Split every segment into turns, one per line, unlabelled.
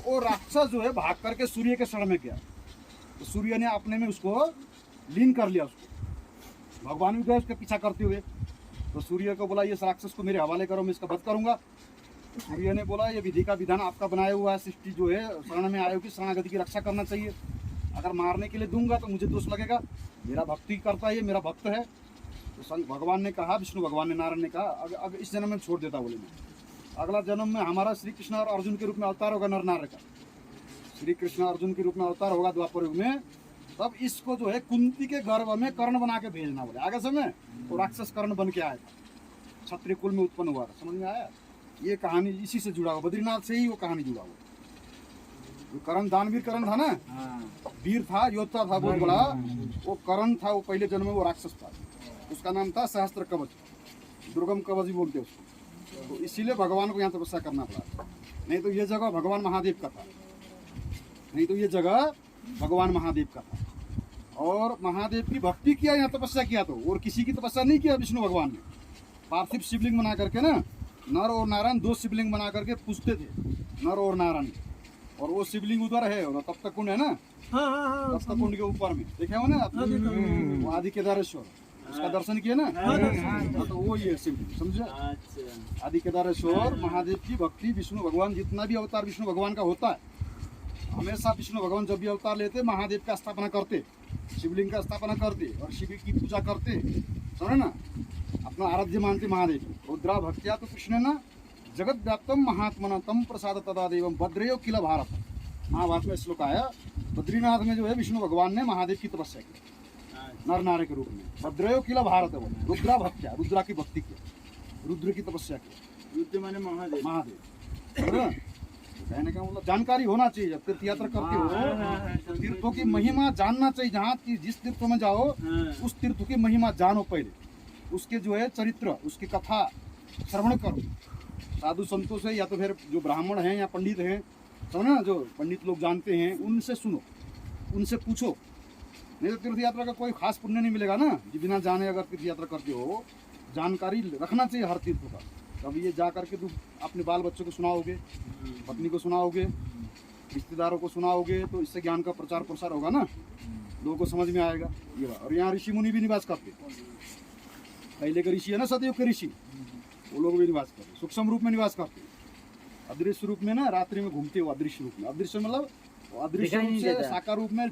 वो राक्षस जो है भाग करके सूर्य के शरण में गया, तो सूर्य ने अपने में उसको लीन कर लिया उसको। भगवान भी गए उसके पीछा करते हुए, तो सूर्य को बोला ये राक्षस को मेरे हवाले करो, मैं इसका वध करूंगा। तो सूर्य ने बोला ये विधि का विधान आपका बनाया हुआ है, सृष्टि जो है शरण में आयोग की शरणागति की रक्षा करना चाहिए, अगर मारने के लिए दूंगा तो मुझे दोष लगेगा, मेरा भक्ति करता है, ये मेरा भक्त है। तो भगवान ने कहा, विष्णु भगवान ने नारायण ने कहा अब इस जन्म में छोड़ देता, बोले मैं अगला जन्म में हमारा श्री कृष्ण और अर्जुन के रूप में अवतार होगा, नर नारायण का श्री कृष्ण अर्जुन के रूप में अवतार होगा द्वापर युग में, तब इसको जो है कुंती के गर्भ में कर्ण बना के भेजना। बोले आगे समय वो राक्षस कर्ण बन के आया था, क्षत्रिय कुल में उत्पन्न हुआ था। समझ में आया? ये कहानी इसी से जुड़ा हुआ, बद्रीनाथ से ही वो कहानी जुड़ा हुआ। जो कर्ण दानवीर कर्ण था ना, वीर था, योद्धा था बहुत बड़ा, वो कर्ण था, वो पहले जन्म में वो राक्षस था, उसका नाम था सहस्त्र कवच, दुर्गम कवच भी बोलते उसको। तो इसीलिए भगवान को यहाँ तपस्या करना पड़ा, नहीं तो ये जगह भगवान महादेव का था, नहीं तो ये जगह भगवान महादेव का था। और महादेव की भक्ति किया, यहाँ तपस्या किया, तो और किसी की तपस्या नहीं किया विष्णु भगवान ने। पार्थिव शिवलिंग बना करके ना, नर और नारायण दो शिवलिंग बना करके पूछते थे, नर और नारायण, और वो शिवलिंग उधर है, और तब तक कुंड है ना, तब तक कुंड के ऊपर में देखे हो ना, वो आदि केदारेश्वर, उसका दर्शन किया ना, तो वो ये शिवलिंग, समझे? आदि केदारेश्वर महादेव की भक्ति, विष्णु भगवान जितना भी अवतार विष्णु भगवान का होता है, हमेशा विष्णु भगवान जब भी अवतार लेते महादेव का स्थापना करते, शिवलिंग का स्थापना करते और शिव की पूजा करते, समझे ना, अपना आराध्य मानते महादेव। रुद्रा भक्त्या तो कृष्ण न जगत व्याप्तम महात्मना तम प्रसाद तदा देवम भद्रेयो किल भारत। महाभारत में श्लोक आया, बद्रीनाथ में जो है विष्णु भगवान ने महादेव की तपस्या की नर नारे के रूप में, भद्रेयो किल भारत है, रुद्रा भक्त्या, रुद्रा की भक्ति की, रुद्र की तपस्या की, रुद्र माने महादेव, महादेव। कहने का मतलब जानकारी होना चाहिए, जब तीर्थ यात्रा करते हो तीर्थों की महिमा जानना चाहिए, जहाँ जिस तीर्थ में जाओ उस तीर्थ की महिमा जानो, पहले उसके जो है चरित्र, उसकी कथा श्रवण करो, साधु संतों से, या तो फिर जो ब्राह्मण हैं या पंडित हैं, समझो ना, जो पंडित लोग जानते हैं उनसे सुनो, उनसे पूछो, नहीं तो तीर्थ यात्रा का कोई खास पुण्य नहीं मिलेगा ना, बिना जाने अगर तीर्थ यात्रा करते हो। जानकारी रखना चाहिए हर तीर्थ का। तब ये जा करके तुम अपने बाल बच्चों को सुनाओगे, पत्नी को सुनाओगे, रिश्तेदारों को सुनाओगे, तो इससे ज्ञान का प्रचार प्रसार होगा ना, लोगों को समझ में आएगा ये। और यहाँ ऋषि मुनि भी निवास करते, पहले के ऋषि है ना, सतयुग के ऋषि, वो लोग भी निवास करते, सूक्ष्म रूप में निवास करते, अदृश्य रूप में ना, रात्रि में घूमते हो अदृश्य रूप में। अदृश्य मतलब अदृश्य रूप से साकार रूप में,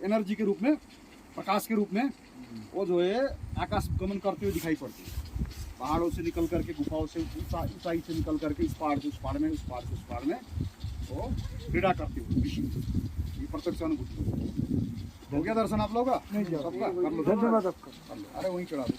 एनर्जी के रूप में, प्रकाश के रूप में वो जो है आकाश गमन करते हुए दिखाई पड़ते हैं, पहाड़ों से निकल करके, गुफाओं से, ऊंचाई से निकल करके इस पहाड़ से उस पहाड़ में, उस पहाड़ से उस पहाड़ में वो क्रीड़ा करते हुए ऋषि। ये प्रत्यक्ष अनुभूति हो गया। दर्शन आप लोग का सबका कर लो, धन्यवाद आपका। अरे वहीं चढ़ा दो।